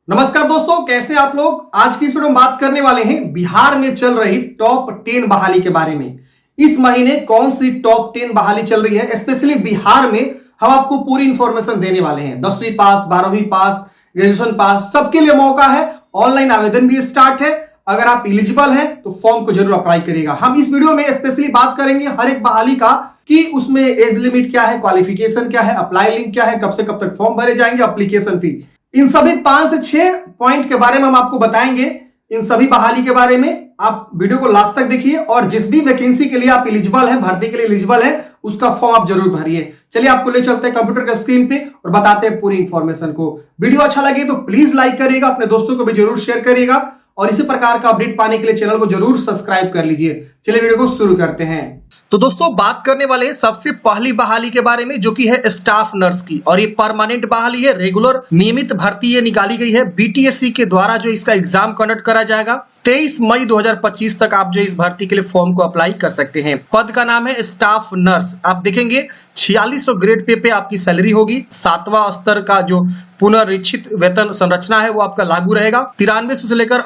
नमस्कार दोस्तों, कैसे आप लोग। आज की इस वीडियो में बात करने वाले हैं बिहार में चल रही टॉप 10 बहाली के बारे में। इस महीने कौन सी टॉप 10 बहाली चल रही है, स्पेशली बिहार में हम आपको पूरी इंफॉर्मेशन देने वाले हैं। 10वीं पास, 12वीं पास, ग्रेजुएशन पास, सबके लिए मौका है। ऑनलाइन आवेदन भी स्टार्ट है। अगर आप एलिजिबल हैं तो फॉर्म को जरूर अप्लाई करिएगा। हम इस वीडियो में स्पेशली बात करेंगे हर एक बहाली का कि उसमें एज लिमिट क्या है, क्वालिफिकेशन क्या है, अप्लाई लिंक क्या है, कब से कब तक फॉर्म भरे जाएंगे, एप्लीकेशन फी, इन सभी 5 से 6 पॉइंट के बारे में हम आपको बताएंगे। इन सभी बहाली के बारे में आप वीडियो को लास्ट तक देखिए और जिस भी वैकेंसी के लिए आप एलिजिबल हैं, भर्ती के लिए एलिजिबल हैं, उसका फॉर्म आप जरूर भरिए। चलिए आपको ले चलते हैं कंप्यूटर के स्क्रीन पे और बताते हैं पूरी इंफॉर्मेशन को। वीडियो अच्छा लगे तो प्लीज लाइक करिएगा, अपने दोस्तों को भी जरूर शेयर करिएगा और इसी प्रकार का अपडेट पाने के लिए चैनल को जरूर सब्सक्राइब कर लीजिए। चलिए वीडियो को शुरू करते हैं। तो दोस्तों बात करने वाले हैं सबसे पहली बहाली के बारे में, जो कि है स्टाफ नर्स की। और ये परमानेंट बहाली है, रेगुलर नियमित भर्ती ये निकाली गई है। बीटीएससी के द्वारा जो इसका एग्जाम कंडक्ट करा जाएगा 23 मई 2025 तक आप जो इस भर्ती के लिए फॉर्म को अप्लाई कर सकते हैं। पद का नाम है स्टाफ नर्स। आप देखेंगे 4600 ग्रेड पे आपकी सैलरी होगी। 7वां स्तर का जो पुनरीक्षित वेतन संरचना है वो आपका लागू रहेगा। 9300 से लेकर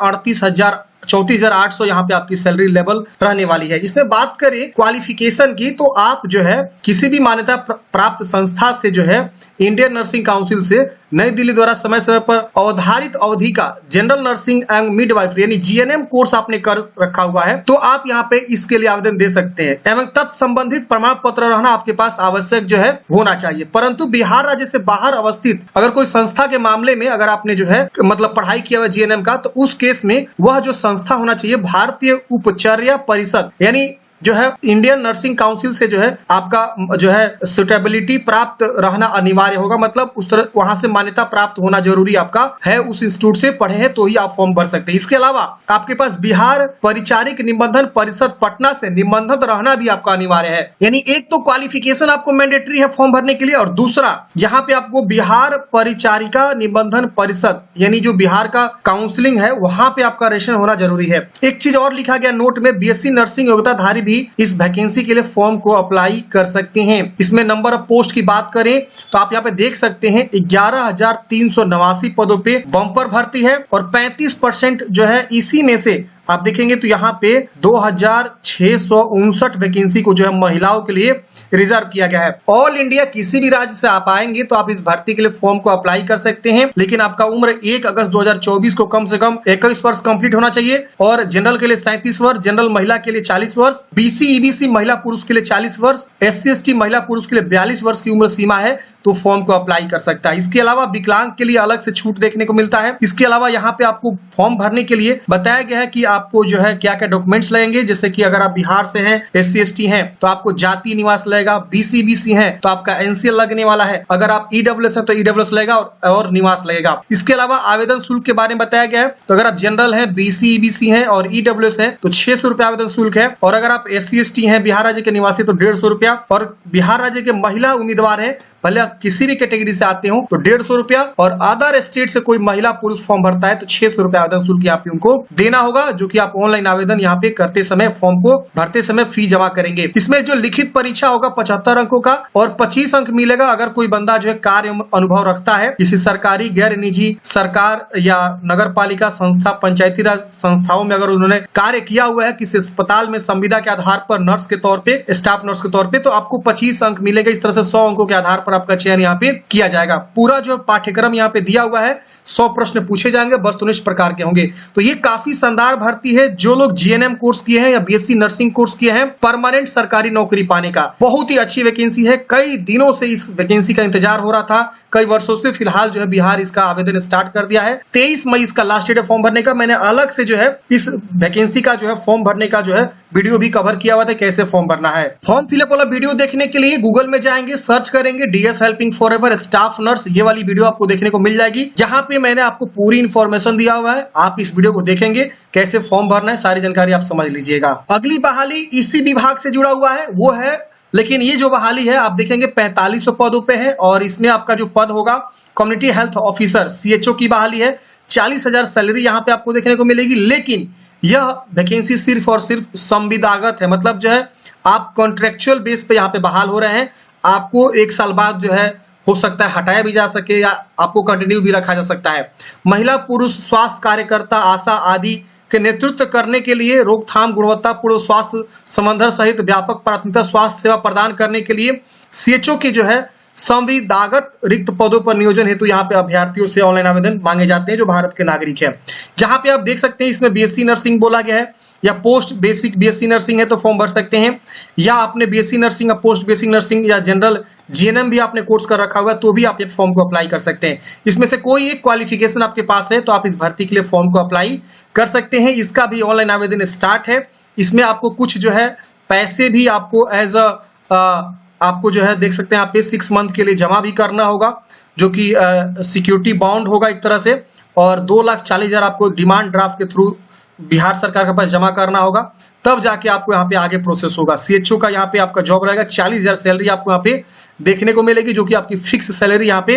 34,800 यहाँ पे आपकी सैलरी लेवल रहने वाली है। इसमें बात करें क्वालिफिकेशन की तो आप जो है किसी भी मान्यता प्राप्त संस्था से जो है इंडियन नर्सिंग काउंसिल से नई दिल्ली द्वारा समय समय पर अवधारित अवधि का जनरल नर्सिंग एंड मिडवाइफरी यानी जीएनएम कोर्स आपने कर रखा हुआ है तो आप यहाँ पे इसके लिए आवेदन दे सकते हैं। एवं तत्संबंधित प्रमाण पत्र रहना आपके पास आवश्यक जो है होना चाहिए। परंतु बिहार राज्य से बाहर अवस्थित अगर कोई संस्था के मामले में अगर आपने जो है मतलब पढ़ाई किया हुआ जीएनएम का, तो उस केस में वह जो संस्था होना चाहिए भारतीय उपचर्या परिषद यानी जो है इंडियन नर्सिंग काउंसिल से जो है आपका जो है सुटेबिलिटी प्राप्त रहना अनिवार्य होगा। मतलब उस तरह वहां से मान्यता प्राप्त होना जरूरी आपका है, उस इंस्टीट्यूट से पढ़े हैं तो ही आप फॉर्म भर सकते हैं। इसके अलावा आपके पास बिहार परिचारिक निबंधन परिषद पटना से निबंधित रहना भी आपका अनिवार्य है। यानी एक तो क्वालिफिकेशन आपको मैंडेटरी है फॉर्म भरने के लिए, और दूसरा यहाँ पे आपको बिहार परिचारिका निबंधन परिषद यानी जो बिहार का काउंसिलिंग है वहां पे आपका रजिस्ट्रेशन होना जरूरी है। एक चीज और लिखा गया नोट में, बीएससी नर्सिंग योग्यताधारी भी इस वैकेंसी के लिए फॉर्म को अप्लाई कर सकते हैं। इसमें नंबर ऑफ पोस्ट की बात करें तो आप यहाँ पे देख सकते हैं 11,389 पदों पे बम्पर भर्ती है और 35% जो है इसी में से आप देखेंगे तो यहाँ पे 2,659 वैकेंसी को जो है महिलाओं के लिए रिजर्व किया गया है। ऑल इंडिया किसी भी राज्य से आप आएंगे तो आप इस भर्ती के लिए फॉर्म को अप्लाई कर सकते हैं, लेकिन आपका उम्र 1 अगस्त 2024 को कम से कम 21 वर्ष कंप्लीट होना चाहिए। और जनरल के लिए 37 वर्ष, जनरल महिला के लिए 40 वर्ष, बीसी ईबीसी महिला पुरुष के लिए 40 वर्ष, एससी एसटी महिला पुरुष के लिए 42 वर्ष की उम्र सीमा है तो फॉर्म को अप्लाई कर सकता है। इसके अलावा विकलांग के लिए अलग से छूट देखने को मिलता है। इसके अलावा यहाँ पे आपको फॉर्म भरने के लिए बताया गया है कि आपको जो है क्या क्या डॉक्यूमेंट्स लगेंगे। जैसे कि अगर आप बिहार से हैं, एससी एसटी हैं तो आपको जातीय निवास लगेगा, बीसी बीसी हैं तो आपका एनसीएल लगने वाला है, अगर आप ईडब्ल्यूएस है तो ईडब्ल्यूएस लगेगा और निवास लगेगा। इसके अलावा आवेदन शुल्क के बारे में बताया गया है, तो अगर आप जनरल है, बीसी ईबीसी हैं और ईडब्ल्यूएस है तो 600 रुपया आवेदन शुल्क है, और अगर आप एससी एसटी हैं बिहार राज्य के निवासी तो 150 रुपया, और बिहार राज्य के महिला उम्मीदवार है भले आप किसी भी कैटेगरी से आते हो तो 150 रुपया, और अदर स्टेट से कोई महिला पुरुष फॉर्म भरता है तो 600 रुपया आवेदन शुल्क आप उनको देना होगा, जो कि आप ऑनलाइन आवेदन यहाँ पे करते समय फॉर्म को भरते समय फी जमा करेंगे। इसमें जो लिखित परीक्षा होगा 75 अंकों का और 25 अंक मिलेगा अगर कोई बंदा जो है कार्य अनुभव रखता है किसी सरकारी, गैर निजी, सरकार या नगर पालिका संस्था, पंचायती राज संस्थाओं में अगर उन्होंने कार्य किया हुआ है किसी अस्पताल में संविदा के आधार पर नर्स के तौर पे, स्टाफ नर्स के तौर पे, तो आपको 25 अंक मिलेगा। इस तरह से 100 अंकों के आधार पर आपका चयन यहाँ पे किया जाएगा। पूरा जो पाठ्यक्रम यहाँ पे दिया हुआ है 100 प्रश्न पूछे जाएंगे, वस्तुनिष्ठ प्रकार के होंगे। तो ये काफी शानदार भर्ती है। जो लोग जीएनएम कोर्स किए हैं या बीएससी नर्सिंग कोर्स किए हैं, परमानेंट सरकारी नौकरी पाने का बहुत ही अच्छी वैकेंसी है। कई दिनों से इस वैकेंसी का इंतजार हो रहा था, कई वर्षों से। फिलहाल जो है बिहार इसका आवेदन स्टार्ट कर दिया है। 23 मई इसका लास्ट डेट है फॉर्म भरने का। मैंने अलग से जो है इस वैकेंसी का जो है फॉर्म भरने का जो है वीडियो भी कवर किया हुआ था, कैसे फॉर्म भरना है। फॉर्म फिलअप वाला वीडियो देखने के लिए गूगल में जाएंगे, सर्च करेंगे DS helping forever staff nurse, ये वाली वीडियो आपको देखने को मिल जाएगी। जहां पे मैंने आपको पूरी इंफॉर्मेशन दिया हुआ है। आप इस वीडियो को देखेंगे, कैसे फॉर्म भरना है, सारी जानकारी आप समझ लीजिएगा। अगली बहाली इसी विभाग से जुड़ा हुआ है वो है, लेकिन ये जो बहाली है आप देखेंगे 4500 पदों पे है और इसमें आपका जो पद होगा कम्युनिटी हेल्थ ऑफिसर सीएचओ की बहाली है। 40,000 सैलरी यहाँ पे आपको देखने को मिलेगी, लेकिन यह वैकेंसी सिर्फ और सिर्फ संविदागत है। मतलब जो है आप कॉन्ट्रेक्चुअल बेस पे यहाँ पे बहाल हो रहे हैं। आपको 1 साल बाद जो है हो सकता है हटाया भी जा सके या आपको कंटिन्यू भी रखा जा सकता है। महिला पुरुष स्वास्थ्य कार्यकर्ता आशा आदि के नेतृत्व करने के लिए रोकथाम गुणवत्तापूर्ण स्वास्थ्य संवर्धन सहित व्यापक प्राथमिकता स्वास्थ्य सेवा प्रदान करने के लिए सीएचओ की जो है संविदागत रिक्त पदों पर नियोजन हेतु यहाँ पे अभ्यर्थियों से ऑनलाइन आवेदन मांगे जाते हैं जो भारत के नागरिक है। जहां पे आप देख सकते हैं इसमें बीएससी नर्सिंग बोला गया है या पोस्ट बेसिक बीएससी नर्सिंग है तो फॉर्म भर सकते हैं, या आपने बीएससी नर्सिंग या पोस्ट बेसिक नर्सिंग या जनरल जीएनएम भी आपने कोर्स कर रखा हुआ है तो भी आप ये फॉर्म को अप्लाई कर सकते हैं। इसमें से कोई एक क्वालिफिकेशन आपके पास है तो आप इस भर्ती के लिए फॉर्म को अप्लाई कर सकते हैं। इसका भी ऑनलाइन आवेदन स्टार्ट है। इसमें आपको कुछ जो है पैसे भी आपको एज आपको जो है देख सकते हैं आप पे 6 मंथ के लिए जमा भी करना होगा जो कि सिक्योरिटी बॉन्ड होगा एक तरह से, और 2,40,000 आपको डिमांड ड्राफ्ट के थ्रू बिहार सरकार के पास जमा करना होगा, तब जाके आपको यहाँ पे आगे प्रोसेस होगा। सीएचओ का यहाँ पे आपका जॉब रहेगा। 40,000 सैलरी आपको यहाँ पे देखने को मिलेगी जो कि आपकी फिक्स सैलरी यहाँ पे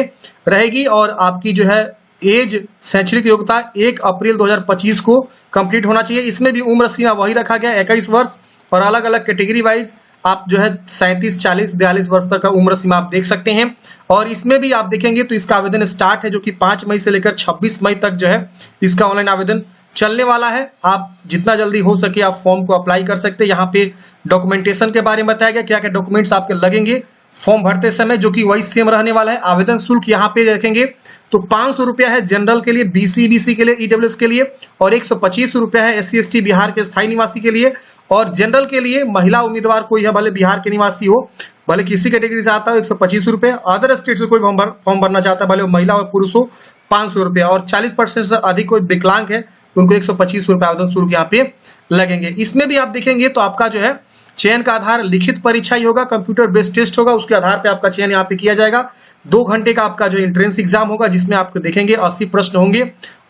रहेगी, और आपकी जो है एज शैक्षणिक योग्यता 1 अप्रैल 2025 को कंप्लीट होना चाहिए। इसमें भी उम्र सीमा वही रखा गया 21 वर्ष, और अलग अलग कैटेगरी वाइज आप जो है 37, 40, 42 वर्ष तक का उम्र सीमा आप देख सकते हैं। और इसमें भी आप देखेंगे तो इसका आवेदन स्टार्ट है जो कि 5 मई से लेकर 26 मई तक जो है इसका ऑनलाइन आवेदन चलने वाला है। आप जितना जल्दी हो सके आप फॉर्म को अप्लाई कर सकते हैं। यहाँ पे डॉक्यूमेंटेशन के बारे में बताया गया क्या क्या डॉक्यूमेंट्स आपके लगेंगे फॉर्म भरते समय, जो कि वही सेम रहने वाला है। आवेदन शुल्क यहाँ पे देखेंगे तो 500 रुपया है जनरल के लिए, बीसी के लिए, ईडब्ल्यूएस के लिए, और 125 रुपया है SC ST बिहार के स्थायी निवासी के लिए। और जनरल के लिए महिला उम्मीदवार कोई है, भले बिहार के निवासी हो, भले किसी कैटेगरी से आता हो, 125 रुपये। अदर स्टेट से कोई फॉर्म भरना चाहता है, भले वो महिला और पुरुष हो, 500 रुपया। और 40% से अधिक कोई विकलांग है उनको 125 रुपये आवेदन शुल्क यहाँ पे लगेंगे। इसमें भी आप देखेंगे तो आपका जो है चयन का आधार लिखित परीक्षा ही होगा, कंप्यूटर बेस्ड टेस्ट होगा, उसके आधार पे आपका चयन यहाँ पे किया जाएगा। 2 घंटे का आपका जो एंट्रेंस एग्जाम होगा जिसमें आपको देखेंगे 80 प्रश्न होंगे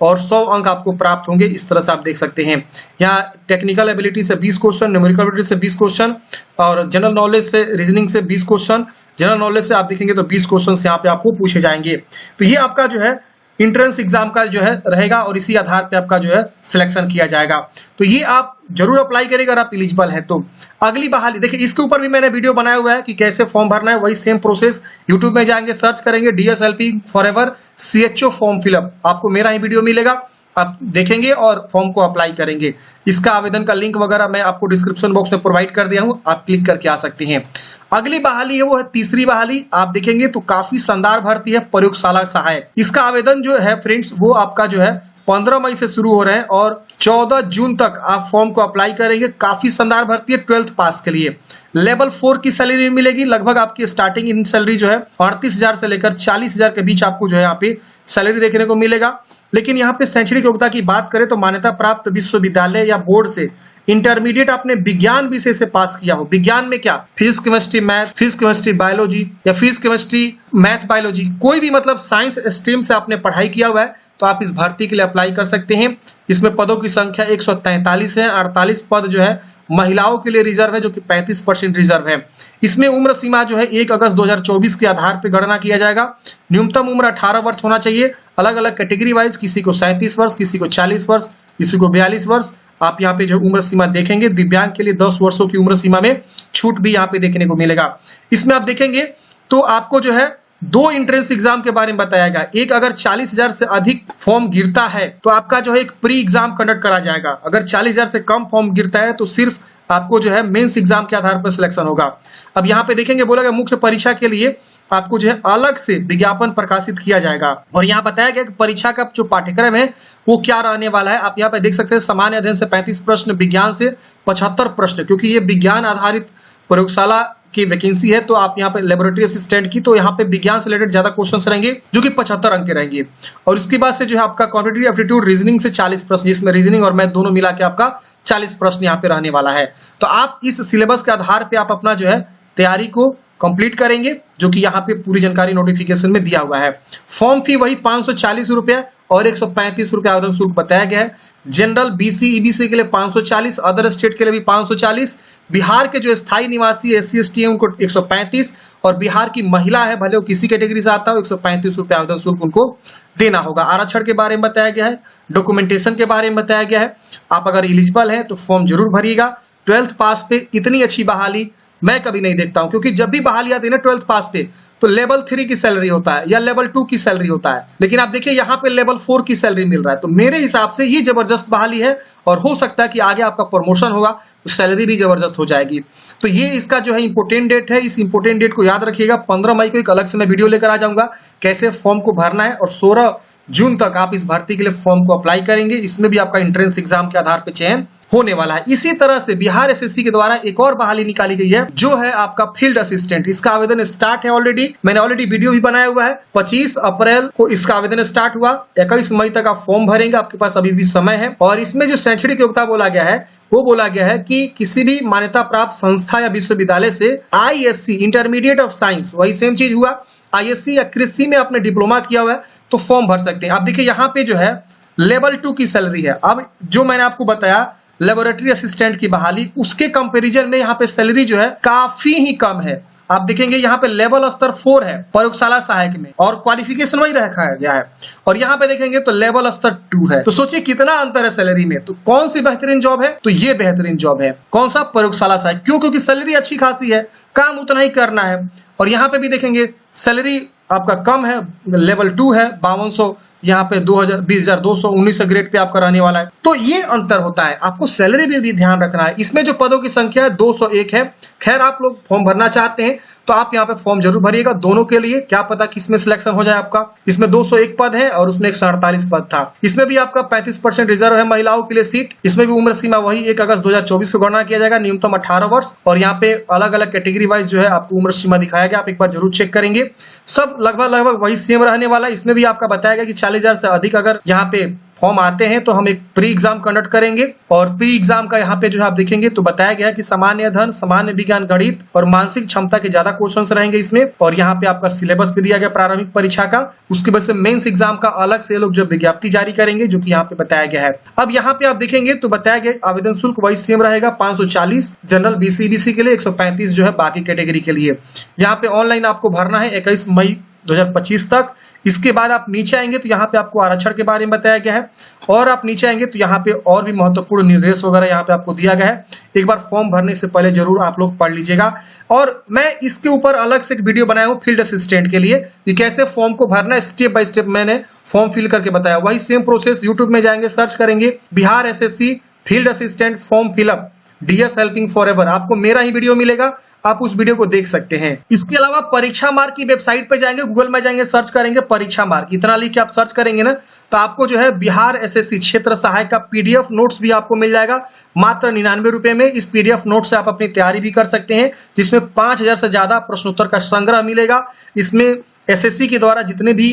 और 100 अंक आपको प्राप्त होंगे। इस तरह से आप देख सकते हैं। यहाँ टेक्निकल एबिलिटी से 20 क्वेश्चन, न्यूमेरिकल एबिलिटी से 20 क्वेश्चन, और जनरल नॉलेज से रीजनिंग से 20 क्वेश्चन। जनरल नॉलेज से आप देखेंगे तो 20 क्वेश्चन यहाँ पे आपको पूछे जाएंगे। तो ये आपका जो है इंट्रेंस एग्जाम का जो है रहेगा, और इसी आधार पे आपका जो है सिलेक्शन किया जाएगा। तो ये आप जरूर अप्लाई करेंगे अगर आप एलिजिबल है तो। अगली बहाली देखिए, इसके ऊपर भी मैंने वीडियो बनाया हुआ है कि कैसे फॉर्म भरना है। वही सेम प्रोसेस यूट्यूब में जाएंगे, सर्च करेंगे DSLP forever CHO form fill up, आपको मेरा ही वीडियो मिलेगा, आप देखेंगे और फॉर्म को अप्लाई करेंगे। इसका आवेदन का लिंक वगैरह मैं आपको डिस्क्रिप्शन बॉक्स में प्रोवाइड कर दिया हूँ, आप क्लिक करके आ सकते हैं। अगली बहाली है वो है तीसरी बहाली। आप देखेंगे तो काफी शानदार भर्ती है, प्रयोगशाला सहायक। इसका आवेदन जो है फ्रेंड्स वो आपका जो है 15 मई से शुरू हो रहा है और 14 जून तक आप फॉर्म को अप्लाई करेंगे। काफी शानदार भर्ती है 12th पास के लिए। लेवल 4 की सैलरी मिलेगी। लगभग आपकी स्टार्टिंग इन सैलरी जो है 38,000 से लेकर 40,000 के बीच आपको जो है यहाँ पे सैलरी देखने को मिलेगा। लेकिन यहाँ पे शैक्षणिक योग्यता की बात करें तो मान्यता प्राप्त विश्वविद्यालय या बोर्ड से इंटरमीडिएट आपने विज्ञान विषय से पास किया हो। विज्ञान में क्या, physics chemistry math, physics chemistry biology या फिजिक्स केमिस्ट्री मैथ बायोलॉजी, कोई भी मतलब साइंस स्ट्रीम से आपने पढ़ाई किया हुआ है तो आप इस भर्ती के लिए अप्लाई कर सकते हैं। इसमें पदों की संख्या 143 है। 48 पद जो है महिलाओं के लिए रिजर्व है, जो कि 35% रिजर्व है। इसमें उम्र सीमा जो है 1 अगस्त 2024 के आधार पर गणना किया जाएगा। न्यूनतम उम्र 18 वर्ष होना चाहिए। अलग अलग कैटेगरी वाइज किसी को 37 वर्ष, किसी को 40 वर्ष, किसी को 42 वर्ष। आप यहाँ पे जो उम्र सीमा देखेंगे, दिव्यांग के लिए 10 वर्षों की उम्र सीमा में छूट भी यहाँ पे देखने को मिलेगा। इसमें आप देखेंगे तो आपको जो है 2 एंट्रेंस एग्जाम के बारे में बताया गया। एक, अगर 40,000 से अधिक फॉर्म गिरता है तो आपका जो है एक प्री एग्जाम कंडक्ट करा जाएगा। अगर 40,000 से कम फॉर्म गिरता है तो सिर्फ आपको जो है मेंस एग्जाम के आधार पर सिलेक्शन होगा। अब यहाँ पे देखेंगे बोला गया मुख्य परीक्षा के लिए आपको जो है अलग से विज्ञापन प्रकाशित किया जाएगा। और यहाँ बताया गया कि परीक्षा का जो पाठ्यक्रम है वो क्या रहने वाला है। आप यहाँ पे देख सकते हैं सामान्य अध्ययन से 35 प्रश्न, विज्ञान से 75 प्रश्न, क्योंकि ये विज्ञान आधारित प्रयोगशाला की वैकेंसी है। तो आप यहाँ पे लेबोरेटरी असिस्टेंट की, तो यहाँ पे विज्ञान से रिलेटेड ज्यादा क्वेश्चंस रहेंगे जो कि 75 अंक के रहेंगे। और इसके बाद से जो है आपका क्वांटिटेटिव एप्टीट्यूड रीजनिंग से 40 प्रश्न, जिसमें रीजनिंग और मैथ दोनों मिला के आपका 40 प्रश्न यहाँ पे रहने वाला है। तो आप इस सिलेबस के आधार पे आप अपना जो है तैयारी को कंप्लीट करेंगे, जो कि यहाँ पे पूरी जानकारी नोटिफिकेशन में दिया हुआ है। फॉर्म फी वही 540 रुपया और 135 रुपया आवेदन शुल्क बताया गया है। जनरल, BC, EBC के लिए 540, अदर स्टेट के लिए भी 540, बिहार के जो स्थायी निवासी SC ST है उनको 135, और बिहार की महिला है भले वो किसी कैटेगरी से आता हो 135 रुपया आवेदन शुल्क उनको देना होगा। आरक्षण के बारे में बताया गया है, डॉक्यूमेंटेशन के बारे में बताया गया है। आप अगर एलिजिबल हैं तो फॉर्म जरूर भरिएगा। 12th पास पे इतनी अच्छी बहाली मैं कभी नहीं देखता हूं, क्योंकि जब भी बहाली आती है ना 12th पास पे तो लेवल 3 की सैलरी होता है या लेवल 2 की सैलरी होता है, लेकिन आप देखिए यहाँ पे लेवल 4 की सैलरी मिल रहा है। तो मेरे हिसाब से ये जबरदस्त बहाली है और हो सकता है कि आगे आपका प्रमोशन होगा तो सैलरी भी जबरदस्त हो जाएगी। तो ये इसका जो है इंपोर्टेंट डेट है, इस इंपोर्टेंट डेट को याद रखिएगा। 15 मई को एक अलग से मैं वीडियो लेकर आ जाऊंगा कैसे फॉर्म को भरना है, और 16 जून तक आप इस भर्ती के लिए फॉर्म को अप्लाई करेंगे। इसमें भी आपका एंट्रेंस एग्जाम के आधार पर चयन होने वाला है। इसी तरह से बिहार एसएससी के द्वारा एक और बहाली निकाली गई है जो है आपका फील्ड असिस्टेंट। इसका आवेदन स्टार्ट है ऑलरेडी, मैंने ऑलरेडी वीडियो भी बनाया हुआ है। 25 अप्रैल को इसका आवेदन स्टार्ट हुआ, 21 मई तक आप फॉर्म भरेंगे, आपके पास अभी भी समय है। और इसमें जो शैक्षणिक योग्यता बोला गया है वो बोला गया है कि किसी भी मान्यता प्राप्त संस्था या विश्वविद्यालय से आईएससी इंटरमीडिएट ऑफ साइंस, वही सेम चीज हुआ, आईएससी या कृषि में आपने डिप्लोमा किया हुआ है तो फॉर्म भर सकते हैं। आप देखिए यहाँ पे जो है लेवल 2 की सैलरी है। अब जो मैंने आपको बताया लेबोरेटरी असिस्टेंट की बहाली, उसके कंपैरिजन में यहाँ पे सैलरी जो है काफी ही कम है। आप देखेंगे यहाँ पे लेवल स्तर 4 है प्रयोगशाला सहायक में और क्वालिफिकेशन वही रखा गया है, और यहाँ पे देखेंगे तो लेवल स्तर 2 है। तो सोचिए कितना अंतर है सैलरी में। तो कौन सी बेहतरीन जॉब है? तो ये बेहतरीन जॉब है। कौन सा? प्रयोगशाला सहायक। क्यों? क्योंकि सैलरी अच्छी खासी है, काम उतना ही करना है। और यहाँ पे भी देखेंगे सैलरी आपका कम है, लेवल 2 है, 5200, यहाँ पे 20,219 ग्रेड पे आपका रहने वाला है। तो ये अंतर होता है, आपको सैलरी भी ध्यान रखना है। इसमें जो पदों की संख्या है 201 है। खैर आप लोग फॉर्म भरना चाहते हैं तो आप यहाँ पे फॉर्म जरूर भरिएगा दोनों के लिए, क्या पता किसमें सिलेक्शन हो जाए आपका। इसमें 201 पद है और उसमें 148 पद था। इसमें भी आपका 35% रिजर्व है महिलाओं के लिए सीट। इसमें भी उम्र सीमा वही 1 अगस्त 2024 को गणना किया जाएगा, न्यूनतम 18 वर्ष। और यहाँ पे अलग अलग कैटेगरी वाइज जो है आपको उम्र सीमा दिखाया गया, आप एक बार जरूर चेक करेंगे। सब लगभग वही सेम रहने वाला है। इसमें भी आपका बताया गया कि 40,000 से अधिक अगर यहाँ पे फॉर्म आते हैं तो हम एक प्री एग्जाम कंडक्ट करेंगे। और प्री एग्जाम का यहाँ पे जो है आप देखेंगे तो बताया गया है कि सामान्य अध्ययन, सामान्य विज्ञान, गणित और मानसिक क्षमता के ज्यादा क्वेश्चंस रहेंगे इसमें। और यहाँ पे आपका सिलेबस भी दिया गया प्रारंभिक परीक्षा का। उसकी वजह से मेंस एग्जाम का अलग से लोग जो विज्ञप्ति जारी करेंगे, जो कि यहाँ पे बताया गया है। अब यहाँ पे आप देखेंगे तो बताया गया आवेदन शुल्क वही सेम रहेगा, 540 जनरल बीसी के लिए, 135 जो है बाकी कैटेगरी के लिए। यहाँ पे ऑनलाइन आपको भरना है 21 मई 2025 तक। इसके बाद आप नीचे आएंगे तो यहाँ पे आपको आरक्षण के बारे में बताया गया है, और आप नीचे आएंगे तो यहाँ पे और भी महत्वपूर्ण निर्देश वगैरह यहाँ पे आपको दिया गया है। एक बार फॉर्म भरने से पहले जरूर आप लोग पढ़ लीजिएगा। और मैं इसके ऊपर अलग से एक वीडियो बनाया हूँ फील्ड असिस्टेंट के लिए कि कैसे फॉर्म को भरना है, स्टेप बाय स्टेप मैंने फॉर्म फिल करके बताया। वही सेम प्रोसेस यूट्यूब में जाएंगे, सर्च करेंगे Bihar SSC field assistant form fill up DS helping forever, आपको मेरा ही वीडियो मिलेगा, आप उस वीडियो को देख सकते हैं। इसके अलावा परीक्षा मार्ग की वेबसाइट पे जाएंगे, गूगल में जाएंगे, सर्च करेंगे परीक्षा मार्ग, इतना लिख के आप सर्च करेंगे ना तो आपको जो है बिहार एसएससी क्षेत्र सहायक का पीडीएफ नोट्स भी आपको मिल जाएगा मात्र 99 रुपए में। इस पीडीएफ नोट से आप अपनी तैयारी भी कर सकते हैं, जिसमें 5000 से ज्यादा प्रश्नोत्तर का संग्रह मिलेगा। इसमें एसएससी के द्वारा जितने भी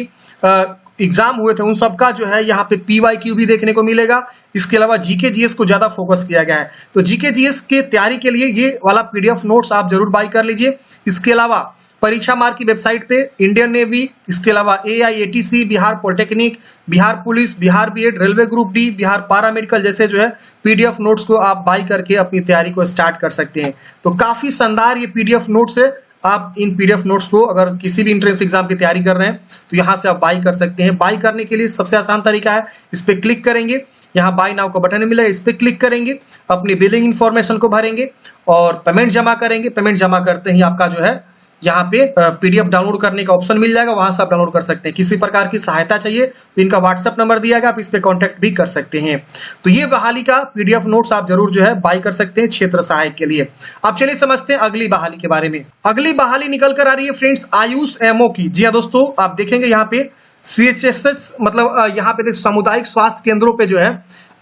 एग्जाम हुए थे उन सबका जो है यहाँ पे पीवाईक्यू भी देखने को मिलेगा। इसके अलावा जीके जीएस को ज्यादा फोकस किया गया है, तो जीके जीएस के तैयारी के लिए ये वाला पीडीएफ नोट्स आप जरूर बाय कर लीजिए। इसके अलावा परीक्षा मार्ग की वेबसाइट पे इंडियन नेवी, इसके अलावा AIATC, Bihar polytechnic, Bihar police, Bihar BEd, railway group D, Bihar paramedical जैसे जो है पीडीएफ नोट्स को आप बाय करके अपनी तैयारी को स्टार्ट कर सकते हैं। तो काफी शानदार ये पीडीएफ नोट्स है। आप इन पीडीएफ नोट्स को अगर किसी भी एंट्रेंस एग्जाम की तैयारी कर रहे हैं तो यहाँ से आप बाई कर सकते हैं। बाई करने के लिए सबसे आसान तरीका है, इस पर क्लिक करेंगे, यहाँ बाई नाउ का बटन मिलेगा, इस पर क्लिक करेंगे, अपनी बिलिंग इन्फॉर्मेशन को भरेंगे और पेमेंट जमा करेंगे। पेमेंट जमा करते ही आपका जो है यहाँ पे पीडीएफ डाउनलोड करने का ऑप्शन मिल जाएगा, वहां से आप डाउनलोड कर सकते हैं। किसी प्रकार की सहायता चाहिए तो इनका व्हाट्सएप नंबर दिया गया, आप इस पे कांटेक्ट भी कर सकते हैं। तो ये बहाली का पीडीएफ नोट्स आप जरूर जो है बाय कर सकते हैं क्षेत्र सहायक के लिए। अब चलिए समझते हैं अगली बहाली के बारे में। अगली बहाली निकल कर आ रही है फ्रेंड्स आयुष एमओ की। जी हाँ दोस्तों, आप देखेंगे यहाँ पे CHSS मतलब यहाँ पे सामुदायिक स्वास्थ्य केंद्रों पे जो है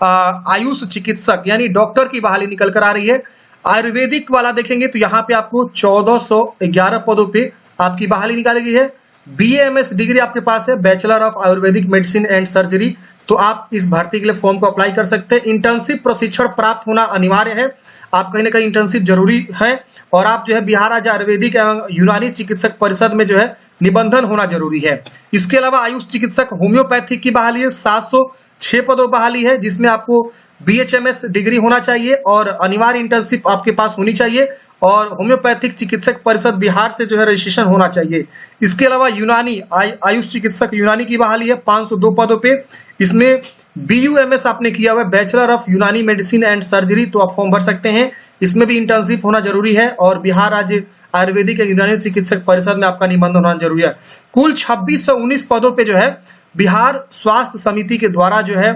आयुष चिकित्सक यानी डॉक्टर की बहाली निकल कर आ रही है। आयुर्वेदिक वाला देखेंगे तो यहाँ पे आपको 1411 पदों पे आपकी बहाली निकाली गई है। BAMS डिग्री आपके पास है, bachelor of Ayurvedic medicine and surgery, तो आप इस भर्ती के लिए फॉर्म को अप्लाई कर सकते हैं। इंटर्नशिप प्रशिक्षण प्राप्त होना अनिवार्य है, आप कहीं ना कहीं इंटर्नशिप जरूरी है, और आप जो है बिहार राज्य आयुर्वेदिक एवं यूनानी चिकित्सक परिषद में जो है निबंधन होना जरूरी है। इसके अलावा आयुष चिकित्सक होम्योपैथिक की बहाली है, 706 पदों बहाली है, जिसमें आपको BHMS डिग्री होना चाहिए और अनिवार्य इंटर्नशिप आपके पास होनी चाहिए, और होम्योपैथिक चिकित्सक परिषद बिहार से जो है रजिस्ट्रेशन होना चाहिए। इसके अलावा यूनानी आयुष चिकित्सक यूनानी की बहाली है 502 पदों पे, इसमें BUMS आपने किया हुआ है, बैचलर ऑफ यूनानी मेडिसिन एंड सर्जरी, तो आप फॉर्म भर सकते हैं। इसमें भी इंटर्नशिप होना जरूरी है और बिहार राज्य आयुर्वेदिक एवं यूनानी चिकित्सक परिषद में आपका निबंधन होना जरूरी है। कुल 2619 पदों पे जो है बिहार स्वास्थ्य समिति के द्वारा जो है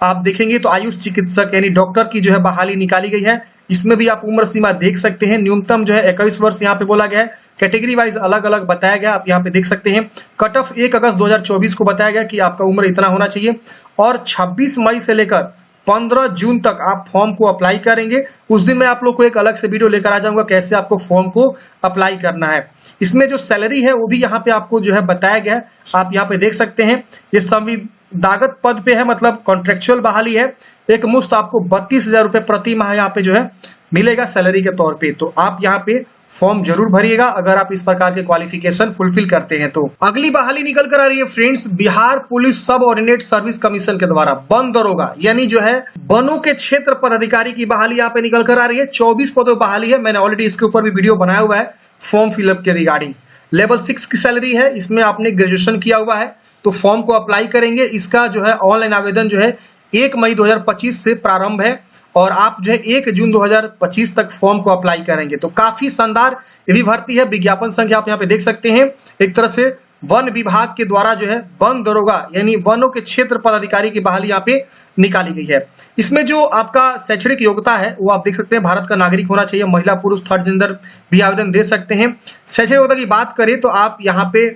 आप देखेंगे तो आयुष चिकित्सक यानी डॉक्टर की जो है बहाली निकाली गई है। इसमें भी आप उम्र सीमा देख सकते हैं, न्यूनतम जो है 21 वर्ष यहाँ पे बोला गया है। कैटेगरी वाइज अलग अलग बताया गया, आप यहाँ पे देख सकते हैं। कट ऑफ 1 अगस्त 2024 को बताया गया कि आपका उम्र इतना होना चाहिए और 26 मई से लेकर 15 जून तक आप फॉर्म को अप्लाई करेंगे। उस दिन मैं आप लोग को एक अलग से वीडियो लेकर आ जाऊंगा कैसे आपको फॉर्म को अप्लाई करना है। इसमें जो सैलरी है वो भी यहाँ पे आपको जो है बताया गया है, आप यहाँ पे देख सकते हैं। ये संविदागत पद पे है, मतलब कॉन्ट्रेक्चुअल बहाली है। एक मुश्त आपको 32,000 रुपये प्रति माह यहाँ पे जो है मिलेगा सैलरी के तौर पे। तो आप यहाँ पे फॉर्म जरूर भरिएगा अगर आप इस प्रकार के क्वालिफिकेशन फुलफिल करते हैं तो। अगली बहाली निकल कर आ रही है फ्रेंड्स, बिहार पुलिस सब ऑर्डिनेट सर्विस कमीशन के द्वारा वन दरोगा यानी जो है वनों के क्षेत्र पदाधिकारी की बहाली यहाँ पे निकल कर आ रही है। 24 पदों बहाली है, मैंने ऑलरेडी इसके ऊपर भी वीडियो बनाया हुआ है फॉर्म फिलअप के रिगार्डिंग। लेवल 6 की सैलरी है, इसमें आपने ग्रेजुएशन किया हुआ है तो फॉर्म को अप्लाई करेंगे। इसका जो है ऑनलाइन आवेदन जो है 1 मई 2025 से प्रारंभ है और आप जो है 1 जून 2025 तक फॉर्म को अप्लाई करेंगे। तो काफी शानदार ये भी भर्ती है। विज्ञापन संख्या आप यहाँ पे देख सकते हैं। एक तरह से वन विभाग के द्वारा जो है वन दरोगा यानी वनों के क्षेत्र पदाधिकारी की बहाली यहाँ पे निकाली गई है। इसमें जो आपका शैक्षणिक योग्यता है वो आप देख सकते हैं, भारत का नागरिक होना चाहिए। महिला पुरुष थर्ड जेंडर भी आवेदन दे सकते हैं। शैक्षणिक योग्यता की बात करें तो आप यहाँ पे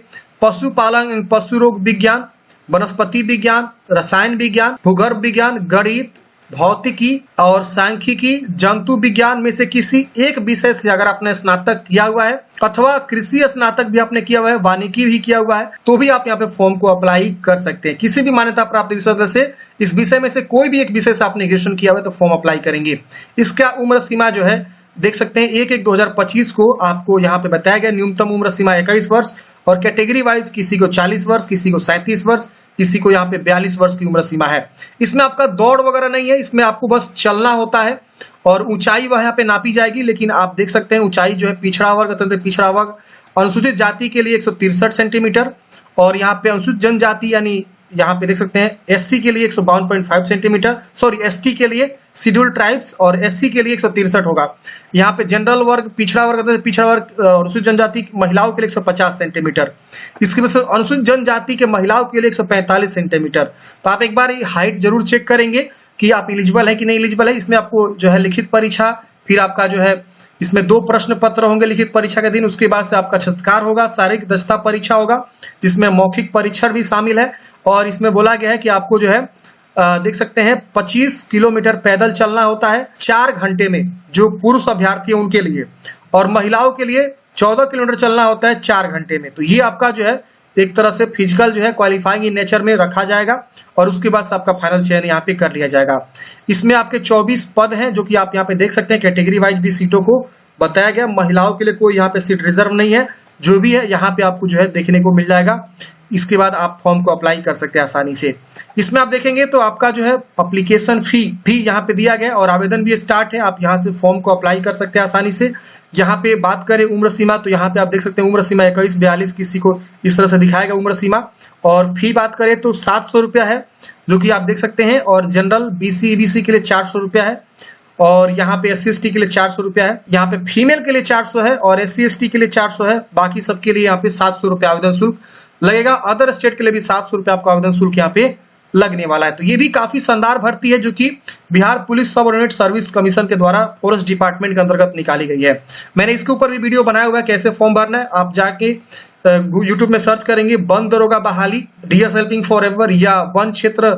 पशुपालन, पशु रोग विज्ञान, वनस्पति विज्ञान, रसायन विज्ञान, भूगर्भ विज्ञान, गणित, भौतिकी और सांख्यिकी, जंतु विज्ञान में से किसी एक विषय से अगर आपने स्नातक किया हुआ है अथवा कृषि स्नातक भी आपने किया हुआ है, वानिकी भी किया हुआ है, तो भी आप यहाँ पे फॉर्म को अप्लाई कर सकते हैं। किसी भी मान्यता प्राप्त विषय से इस विषय में से कोई भी एक विषय से आपने ग्रेजुएशन किया हुआ है तो फॉर्म अप्लाई करेंगे। इसका उम्र सीमा जो है देख सकते हैं 1/1/2025 को आपको यहाँ पे बताया गया। न्यूनतम उम्र सीमा 21 वर्ष और कैटेगरी वाइज किसी को 40 वर्ष, किसी को 37 वर्ष, किसी को यहाँ पे 42 वर्ष की उम्र सीमा है। इसमें आपका दौड़ वगैरह नहीं है, इसमें आपको बस चलना होता है और ऊंचाई वह यहाँ पे नापी जाएगी। लेकिन आप देख सकते हैं ऊंचाई जो है पिछड़ा वर्ग, अत्यंत पिछड़ा वर्ग, अनुसूचित जाति के लिए 163 सेंटीमीटर और यहाँ पे अनुसूचित जनजाति यानी यहाँ पे देख सकते हैं SC के लिए 152.5 सेंटीमीटर, सॉरी ST के लिए शेड्यूल्ड ट्राइब्स और SC के लिए 163 होगा। यहाँ पे जनरल वर्ग, पिछड़ा वर्ग अनुसूचित जनजाति महिलाओं के लिए 150 सेंटीमीटर। इसके वजह से अनुसूचित जनजाति के महिलाओं के लिए 145 सेंटीमीटर। तो आप एक बार हाइट जरूर चेक करेंगे कि आप एलिजिबल है कि नहीं एलिजिबल है। इसमें आपको जो है लिखित परीक्षा, फिर आपका जो है इसमें 2 प्रश्न पत्र होंगे लिखित परीक्षा के दिन, उसके बाद से आपका छात्रकार होगा, शारीरिक दक्षता परीक्षा होगा जिसमें मौखिक परीक्षण भी शामिल है। और इसमें बोला गया है कि आपको जो है देख सकते हैं 25 किलोमीटर पैदल चलना होता है 4 घंटे में, जो पुरुष अभ्यर्थी है उनके लिए, और महिलाओं के लिए 14 किलोमीटर चलना होता है 4 घंटे में। तो ये आपका जो है एक तरह से फिजिकल जो है क्वालिफाइंग इन नेचर में रखा जाएगा और उसके बाद से आपका फाइनल चयन यहाँ पे कर लिया जाएगा। इसमें आपके 24 पद हैं जो कि आप यहाँ पे देख सकते हैं। कैटेगरी वाइज भी सीटों को बताया गया। महिलाओं के लिए कोई यहाँ पे सीट रिजर्व नहीं है, जो भी है यहाँ पे आपको जो है देखने को मिल जाएगा। इसके बाद आप फॉर्म को अप्लाई कर सकते हैं आसानी से। इसमें आप देखेंगे तो आपका जो है एप्लीकेशन फी भी यहाँ पे दिया गया और आवेदन भी स्टार्ट है। आप यहाँ से फॉर्म को अप्लाई कर सकते हैं आसानी से। यहाँ पे बात करें उम्र सीमा तो यहाँ पे आप देख सकते हैं उम्र सीमा 21-42 किसी को इस तरह से दिखाएगा उम्र सीमा। और फी बात करें तो 700 रुपया है जो कि आप देख सकते हैं। और जनरल BC EBC के लिए 400 रुपया है और यहाँ पे SC ST के लिए 400 रुपया है। यहाँ पे फीमेल के लिए 400 है और SC ST के लिए 400 है। बाकी सबके लिए यहाँ पे 700 रुपया आवेदन शुल्क लगेगा। अदर स्टेट के लिए भी 700 रुपया आपको आवेदन शुल्क यहाँ पे लगने वाला है। तो ये भी काफी शानदार भर्ती है जो कि बिहार पुलिस सब ऑर्डिनेट सर्विस कमीशन के द्वारा फॉरेस्ट डिपार्टमेंट के अंतर्गत निकाली गई है। मैंने इसके ऊपर भी वीडियो बनाया हुआ है कैसे फॉर्म भरना है। आप जाके यूट्यूब में सर्च करेंगे वन दरोगा बहाली DS हेल्पिंग फॉरएवर या वन क्षेत्र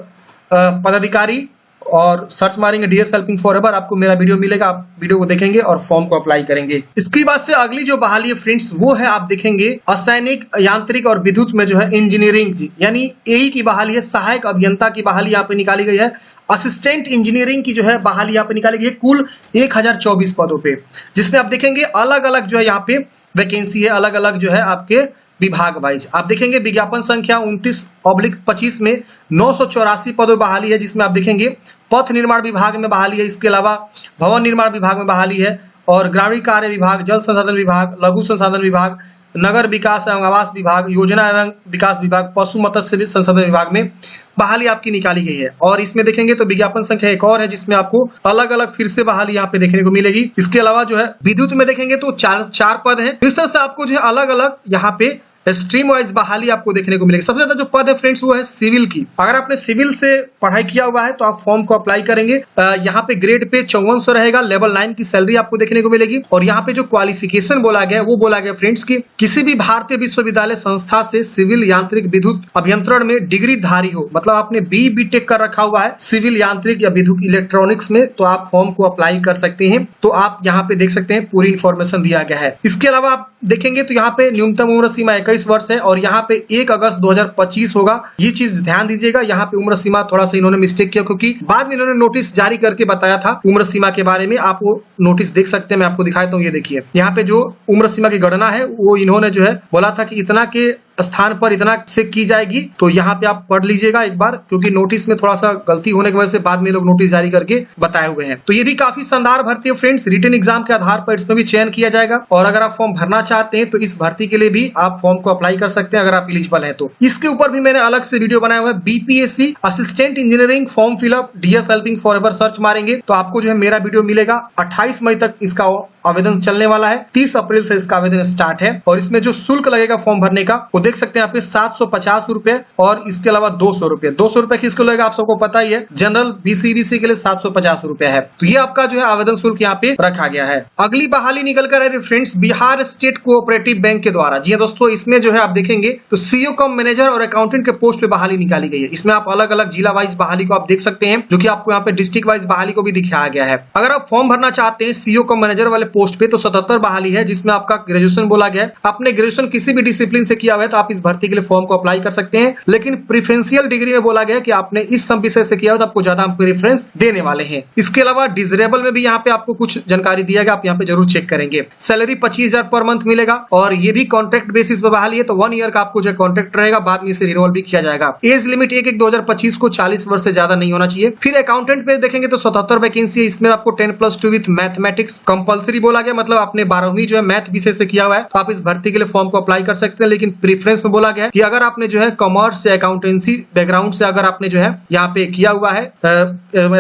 पदाधिकारी और सर्च मारेंगे DS हेल्पिंग फॉरएवर, आपको मेरा वीडियो मिलेगा। आप वीडियो को देखेंगे और फॉर्म को अप्लाई करेंगे। इसके बाद से अगली जो बहाली है फ्रेंड्स वो है आप देखेंगे असैनिक, यांत्रिक और विद्युत में जो है इंजीनियरिंग यानी AE की बहाली है। सहायक अभियंता की बहाली यहाँ पे निकाली गई है। असिस्टेंट इंजीनियरिंग की जो है बहाली यहाँ पे निकाली गई है कुल 1024 पदों पे, जिसमें आप देखेंगे अलग अलग जो है यहाँ पे वैकेंसी है, अलग अलग जो है आपके विभाग वाइज। आप देखेंगे विज्ञापन संख्या 29/25 में 984 पदों बहाली है, जिसमें आप देखेंगे पथ निर्माण विभाग में बहाली है। इसके अलावा भवन निर्माण विभाग में बहाली है और ग्रामीण कार्य विभाग, जल संसाधन विभाग, लघु संसाधन विभाग, नगर विकास एवं आवास विभाग, योजना एवं विकास विभाग, पशु मत्स्य संसाधन विभाग में बहाली आपकी निकाली गई है। और इसमें देखेंगे तो विज्ञापन संख्या एक और है जिसमें आपको अलग अलग फिर से बहाली यहाँ पे देखने को मिलेगी। इसके अलावा जो है विद्युत में देखेंगे तो चार पद है। इस तरह से आपको जो है अलग अलग यहाँ पे स्ट्रीम वाइज बहाली आपको देखने को मिलेगी। सबसे ज्यादा जो पद है फ्रेंड्स वो है सिविल की। अगर आपने सिविल से पढ़ाई किया हुआ है तो आप फॉर्म को अप्लाई करेंगे। यहाँ पे ग्रेड पे 5400 रहेगा, लेवल 9 की सैलरी आपको देखने को मिलेगी। और यहाँ पे जो क्वालिफिकेशन बोला गया वो बोला गया फ्रेंड्स की किसी भी भारतीय विश्वविद्यालय संस्था से सिविल यांत्रिक विद्युत अभियंत्रण में डिग्री धारी हो, मतलब आपने BTech कर रखा हुआ है सिविल यांत्रिक या विद्युत इलेक्ट्रॉनिक्स में, तो आप फॉर्म को अप्लाई कर सकते हैं। तो आप यहाँ पे देख सकते हैं पूरी इंफॉर्मेशन दिया गया है। इसके अलावा आप देखेंगे तो यहाँ पे न्यूनतम उम्र सीमा 21 वर्ष है और यहाँ पे 1 अगस्त 2025 होगा। ये चीज ध्यान दीजिएगा, यहाँ पे उम्र सीमा थोड़ा सा इन्होंने मिस्टेक किया क्योंकि बाद में इन्होंने नोटिस जारी करके बताया था उम्र सीमा के बारे में। आप वो नोटिस देख सकते हैं, मैं आपको दिखाता हूँ। ये देखिए यहाँ पे जो उम्र सीमा की गणना है वो इन्होंने जो है बोला था कि इतना के स्थान पर इतना से की जाएगी। तो यहाँ पे आप पढ़ लीजिएगा एक बार, क्योंकि नोटिस में थोड़ा सा गलती होने की वजह से बाद में लोग नोटिस जारी करके बताए हुए हैं। तो ये भी काफी शानदार भर्ती है फ्रेंड्स। रिटन एग्जाम के आधार पर इसमें भी चयन किया जाएगा। और अगर आप फॉर्म भरना चाहते हैं तो इस भर्ती के लिए भी आप फॉर्म को अप्लाई कर सकते हैं अगर आप एलिजिबल है तो। इसके ऊपर भी मैंने अलग से वीडियो बनाया हुआ है। BPSC assistant engineering form fill up DS helping forever search मारेंगे तो आपको जो है मेरा वीडियो मिलेगा। 28 मई तक इसका आवेदन चलने वाला है। 30 अप्रैल से इसका आवेदन स्टार्ट है। और इसमें जो शुल्क लगेगा फॉर्म भरने का वो देख सकते हैं यहाँ पे 750 रुपए और इसके अलावा 200 रुपए। 200 रुपए किसको लगेगा आप सबको पता ही है, जनरल BC के लिए 750 रुपए है। तो ये आपका जो है आवेदन शुल्क यहाँ पे रखा गया है। अगली बहाली निकल कर आ रही है friends Bihar state cooperative bank के द्वारा। जी दोस्तों, इसमें जो है आप देखेंगे तो CO कम मैनेजर और अकाउंटेंट के पोस्ट पे बहाली निकाली गई है। इसमें आप अलग अलग जिला वाइज बहाली को आप देख सकते हैं, जो कि आपको यहाँ पे डिस्ट्रिक्ट वाइज बहाली को भी दिखाया गया है। अगर आप फॉर्म भरना चाहते हैं CO कम मैनेजर वाले पोस्ट पे तो 77 बहाली है, जिसमें आपका ग्रेजुएशन बोला गया है। आपने ग्रेजुएशन किसी भी डिसिप्लिन से किया हुआ है तो आप इस भर्ती के लिए फॉर्म को अप्लाई कर सकते हैं। लेकिन प्रेफरेंशियल डिग्री में बोला गया है कि आपने इस सब विषय से किया हो तो आपको ज्यादा हम प्रेफरेंस देने वाले हैं। इसके अलावा डिजरेबल में भी यहाँ पे आपको कुछ जानकारी दिया गया, आप यहाँ पे जरूर चेक करेंगे। सैलरी 25,000 पर मंथ मिलेगा और ये भी कॉन्ट्रैक्ट बेसिस पर बहाली है, तो 1 ईयर का आपको जो कॉन्ट्रैक्ट रहेगा, बाद में इसे रिन्यूअल भी किया जाएगा। एज लिमिट 1/1/2025 को 40 वर्ष से ज्यादा नहीं होना चाहिए। फिर अकाउंटेंट पे देखेंगे तो 77 वैकेंसी है। इसमें आपको 10+2 विथ मैथमेटिक्स कंपल्सरी बोला गया, मतलब आपने 12वीं जो है मैथ विषय से किया हुआ है तो आप इस भर्ती के लिए फॉर्म को अप्लाई कर सकते हैं। लेकिन प्रेफरेंस में बोला गया है कि अगर आपने जो है कॉमर्स या अकाउंटेंसी बैकग्राउंड से अगर आपने जो है यहाँ पे किया हुआ है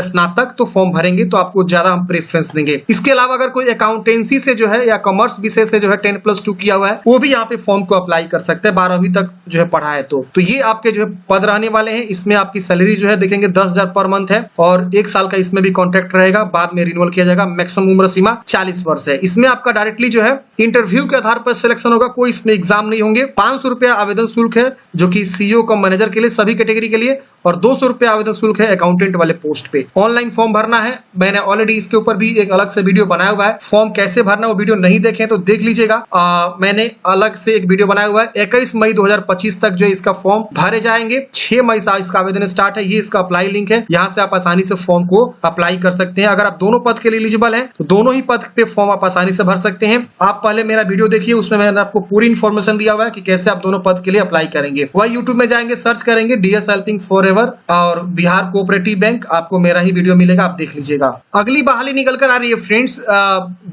स्नातक, तो फॉर्म भरेंगे तो आपको ज्यादा हम प्रेफरेंस देंगे। इसके अलावा अगर कोई अकाउंटेंसी से जो है या कॉमर्स विषय से जो है 10+2 किया हुआ है वो भी यहाँ पे फॉर्म को अप्लाई कर सकते हैं, 12वीं तक जो है पढ़ा है तो ये आपके जो है पद रहने वाले हैं। इसमें आपकी सैलरी जो है देखेंगे 10,000 पर मंथ है और 1 साल का इसमें भी कॉन्ट्रैक्ट रहेगा, बाद में रिन्यूअल किया जाएगा। मैक्सिमम उम्र सीमा 40 वर्ष है। इसमें आपका डायरेक्टली जो है इंटरव्यू के आधार पर सिलेक्शन होगा, कोई इसमें एग्जाम नहीं होंगे। 500 रुपया आवेदन शुल्क है जो कि CO कम मैनेजर के लिए सभी कैटेगरी के लिए, और 200 रुपया आवेदन शुल्क है अकाउंटेंट वाले पोस्ट पे। ऑनलाइन फॉर्म भरना है, मैंने ऑलरेडी इसके ऊपर भी एक अलग से वीडियो बनाया हुआ है। फॉर्म कैसे भरना, वो वीडियो नहीं देखे तो देख लीजिएगा। मैंने अलग से एक वीडियो बनाया हुआ है। 21 मई 2025 तक जो इसका फॉर्म भरे जाएंगे। 6 मई से इसका आवेदन स्टार्ट है। ये इसका अप्लाई लिंक है, यहाँ से आप आसानी से फॉर्म को अप्लाई कर सकते हैं। अगर आप दोनों पद के लिए एलिजिबल हैं तो दोनों ही पद पे फॉर्म आप आसानी से भर सकते हैं। आप पहले मेरा वीडियो देखिए, उसमें मैंने आपको पूरी इन्फॉर्मेशन दिया हुआ है कि कैसे आप दोनों पद के लिए अप्लाई करेंगे। वही यूट्यूब में जाएंगे, सर्च करेंगे DS हेल्पिंग फॉरएवर और बिहार कोऑपरेटिव बैंक, आपको मेरा ही वीडियो मिलेगा, आप देख लीजिएगा। अगली बहाली निकल कर आ रही है फ्रेंड्स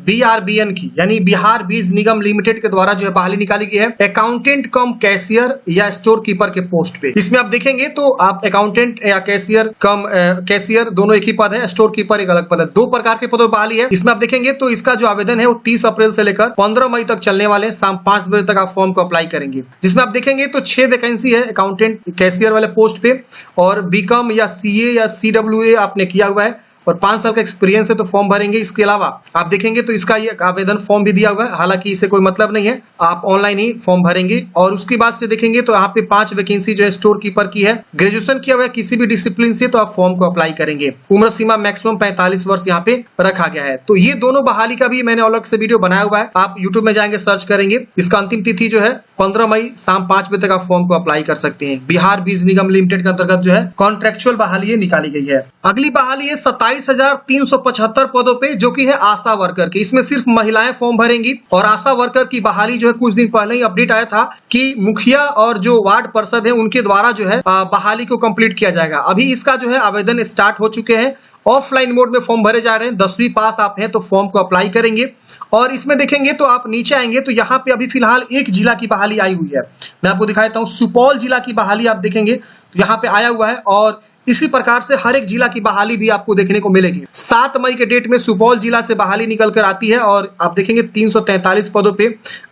BRBN की, यानी बिहार बीज निगम लिमिटेड के द्वारा जो है बहाली निकाली गई है अकाउंटेंट कम कैशियर या स्टोर कीपर के पोस्ट पे। इसमें आप देखेंगे तो आप अकाउंटेंट या कैशियर कम कैशियर दोनों एक ही पद है, स्टोर कीपर एक अलग पद है। 2 प्रकार के पदों पर बहाली है। इसमें आप देखेंगे तो इसका जो आवेदन है वो 30 अप्रैल से लेकर 15 मई तक चलने वाले, शाम 5 बजे तक आप फॉर्म को अप्लाई करेंगे। जिसमें आप देखेंगे तो 6 वैकेंसी है अकाउंटेंट कैशियर वाले पोस्ट पे, और BCom या CA या CWA आपने किया हुआ है और 5 साल का एक्सपीरियंस है तो फॉर्म भरेंगे। इसके अलावा आप देखेंगे तो इसका ये आवेदन फॉर्म भी दिया हुआ है, हालांकि इसे कोई मतलब नहीं है, आप ऑनलाइन ही फॉर्म भरेंगे। और उसके बाद से देखेंगे तो यहाँ पे 5 वैकेंसी जो है स्टोर कीपर की है। ग्रेजुएशन किया हुआ है किसी भी डिसिप्लिन से तो आप फॉर्म को अप्लाई करेंगे। उम्र सीमा मैक्सिमम 45 वर्ष यहाँ पे रखा गया है। तो ये दोनों बहाली का भी मैंने अलग से वीडियो बनाया हुआ है, आप यूट्यूब में जाएंगे, सर्च करेंगे। इसका अंतिम तिथि जो है 15 मई शाम 5 बजे तक आप फॉर्म को अप्लाई कर सकते हैं। बिहार बीज निगम लिमिटेड के अंतर्गत जो है कॉन्ट्रेक्चुअल बहाली निकाली गई है। अगली बहाली है 27 22,375 पदों पे, जो कि है आशा वर्कर के। इसमें सिर्फ महिलाएं फॉर्म भरेंगी और आशा वर्कर की बहाली जो है कुछ दिन पहले ही अपडेट आया था कि मुखिया और जो वार्ड पार्षद है उनके द्वारा जो है बहाली को कंप्लीट किया जाएगा। अभी इसका जो है आवेदन स्टार्ट हो चुके हैं, ऑफलाइन मोड में फॉर्म भरे जा रहे हैं। 10वीं पास आप हैं तो फॉर्म को अप्लाई करेंगे और इसमें देखेंगे तो आप नीचे आएंगे तो यहाँ पे अभी फिलहाल एक जिला की बहाली आई हुई है। मैं आपको दिखा देता हूँ, सुपौल जिला की बहाली आप देखेंगे तो यहाँ पे आया हुआ है और इसी प्रकार से हर एक जिला की बहाली भी आपको देखने को मिलेगी। 7 मई के डेट में सुपौल जिला से बहाली निकल कर आती है और आप देखेंगे 343 पदों पे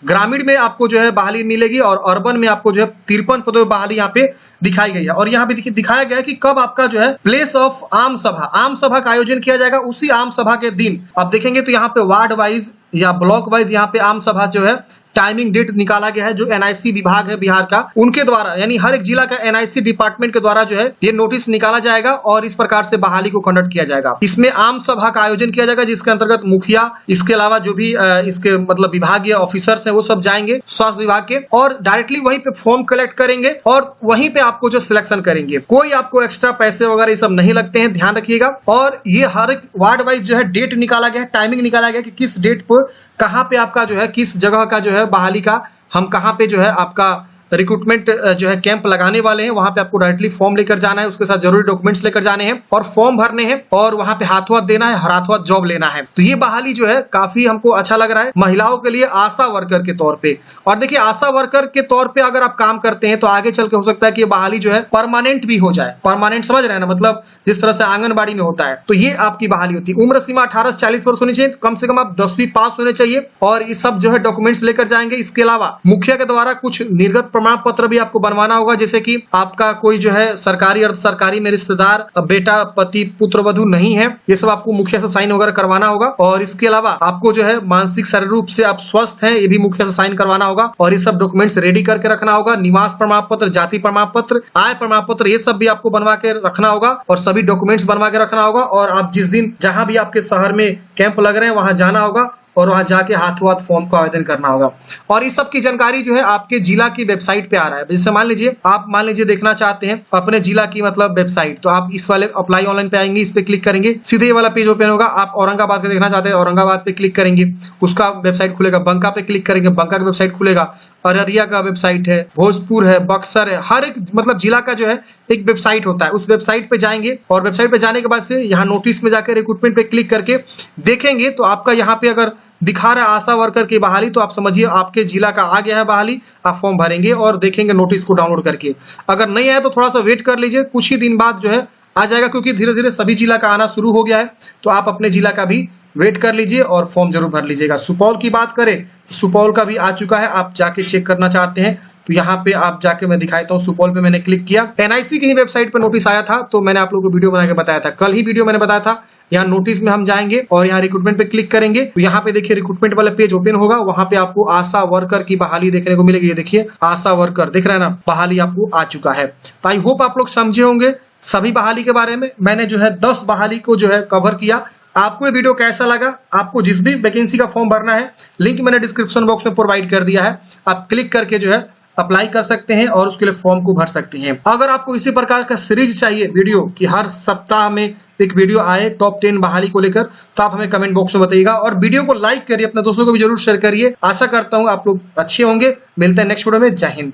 ग्रामीण में आपको जो है बहाली मिलेगी और अर्बन में आपको जो है 53 पदों पे बहाली यहाँ पे दिखाई गई है। और यहाँ पे देखिए दिखाया गया है कि कब आपका जो है प्लेस ऑफ आम सभा का आयोजन किया जाएगा। उसी आम सभा के दिन आप देखेंगे तो यहाँ पे वार्ड वाइज या ब्लॉक वाइज यहाँ पे आम सभा जो है टाइमिंग डेट निकाला गया है। जो एनआईसी विभाग है बिहार का, उनके द्वारा यानी हर एक जिला का एनआईसी डिपार्टमेंट के द्वारा जो है ये नोटिस निकाला जाएगा और इस प्रकार से बहाली को कंडक्ट किया जाएगा। इसमें आम सभा का आयोजन किया जाएगा जिसके अंतर्गत मुखिया, इसके अलावा जो भी इसके मतलब विभागीय ऑफिसर्स हैं वो सब जाएंगे स्वास्थ्य विभाग के और डायरेक्टली वहीं पे फॉर्म कलेक्ट करेंगे और वहीं पे आपको जो सिलेक्शन करेंगे। कोई आपको एक्स्ट्रा पैसे वगैरह ये सब नहीं लगते हैं, ध्यान रखिएगा। और ये हर एक वार्ड वाइज जो है डेट निकाला गया है, टाइमिंग निकाला गया कि किस डेट पर कहाँ पे आपका जो है किस जगह का जो है बहाली का हम कहाँ पे जो है आपका रिक्रूटमेंट जो है कैंप लगाने वाले हैं। वहां पे आपको डायरेक्टली फॉर्म लेकर जाना है, उसके साथ जरूरी डॉक्यूमेंट्स लेकर जाने हैं और फॉर्म भरने हैं और वहां पे हाथों हाथ देना है, हाथों हाथ जॉब लेना है। तो ये बहाली जो है काफी हमको अच्छा लग रहा है महिलाओं के लिए आशा वर्कर के तौर पे। और देखिए आशा वर्कर के तौर पे अगर आप काम करते हैं तो आगे चल के हो सकता है कि ये बहाली जो है परमानेंट भी हो जाए। परमानेंट समझ रहे हैं ना, मतलब जिस तरह से आंगनबाड़ी में होता है तो ये आपकी बहाली होती है। उम्र सीमा 18 से 40 वर्ष होनी चाहिए, कम से कम आप 10वीं पास होने चाहिए और ये सब जो है डॉक्यूमेंट्स लेकर जाएंगे। इसके अलावा मुखिया के द्वारा कुछ निर्गत प्रमाण पत्र भी बनवाना होगा, जैसे कि आपका कोई जो है सरकारी अर्ध सरकारी में रिश्तेदार, बेटा, पति, पुत्र वधू नहीं है, ये सब आपको मुखिया से साइन वगैरह करवाना होगा। और इसके अलावा आपको जो है मानसिक शारीरिक रूप से आप स्वस्थ हैं ये भी मुखिया से साइन करवाना होगा और ये सब डॉक्यूमेंट्स रेडी करके रखना होगा। निवास प्रमाण पत्र, जाति प्रमाण पत्र, आय प्रमाण पत्र, ये सब भी आपको बनवा के रखना होगा और सभी डॉक्यूमेंट्स बनवा के रखना होगा। और आप जिस दिन जहां भी आपके शहर में कैंप लग रहे हैं वहां जाना होगा और वहां जाके हाथों हाथ फॉर्म को आवेदन करना होगा। और इस सब की जानकारी जो है आपके जिला की वेबसाइट पे आ रहा है। जैसे मान लीजिए देखना चाहते हैं अपने जिला की मतलब वेबसाइट, तो आप इस वाले अप्लाई ऑनलाइन पे आएंगे, इस पे क्लिक करेंगे, सीधे ये वाला पेज ओपन होगा। आप औरंगाबाद का देखना चाहते हैं, औरंगाबाद पे क्लिक करेंगे, उसका वेबसाइट खुलेगा। बंका पे क्लिक करेंगे, बंका का वेबसाइट खुलेगा। अररिया का वेबसाइट है, भोजपुर है, बक्सर है, हर एक मतलब जिला का जो है एक वेबसाइट होता है। उस वेबसाइट पे जाएंगे और वेबसाइट पे जाने के बाद से यहाँ नोटिस में जाकर रिक्रूटमेंट पे क्लिक करके देखेंगे तो आपका यहाँ पे अगर दिखा रहा है आशा वर्कर की बहाली तो आप समझिए आपके जिला का आ गया है बहाली। आप फॉर्म भरेंगे और देखेंगे नोटिस को डाउनलोड करके। अगर नहीं आया तो थोड़ा सा वेट कर लीजिए, कुछ ही दिन बाद जो है आ जाएगा, क्योंकि धीरे धीरे सभी जिला का आना शुरू हो गया है। तो आप अपने जिला का भी वेट कर लीजिए और फॉर्म जरूर भर लीजिएगा। सुपौल की बात करें, सुपौल का भी आ चुका है। आप जाके चेक करना चाहते हैं तो यहाँ पे आप जाके मैं दिखाता हूँ। सुपौल पे मैंने क्लिक किया, एनआईसी की ही वेबसाइट पे नोटिस आया था तो मैंने आप लोगों को वीडियो बना के बताया था, कल ही वीडियो मैंने बताया था। यहाँ नोटिस में हम जाएंगे और यहाँ रिक्रूटमेंट पे क्लिक करेंगे तो यहाँ पे देखिए रिक्रूटमेंट वाला पेज ओपन होगा। वहां पे आपको आशा वर्कर की बहाली देखने को मिलेगी। ये देखिए आशा वर्कर दिख रहा है ना, बहाली आपको आ चुका है। तो आई होप आप लोग समझे होंगे सभी बहाली के बारे में। मैंने जो है 10 बहाली को जो है कवर किया। आपको ये वीडियो कैसा लगा? आपको जिस भी वैकेंसी का फॉर्म भरना है लिंक मैंने डिस्क्रिप्शन बॉक्स में प्रोवाइड कर दिया है, आप क्लिक करके जो है अप्लाई कर सकते हैं और उसके लिए फॉर्म को भर सकते हैं। अगर आपको इसी प्रकार का सीरीज चाहिए वीडियो कि हर सप्ताह में एक वीडियो आए टॉप 10 बहाली को लेकर, तो आप हमें कमेंट बॉक्स में बताइएगा और वीडियो को लाइक करिए, अपने दोस्तों को भी जरूर शेयर करिए। आशा करता हूं आप लोग अच्छे होंगे। मिलते हैं नेक्स्ट वीडियो में। जय हिंद।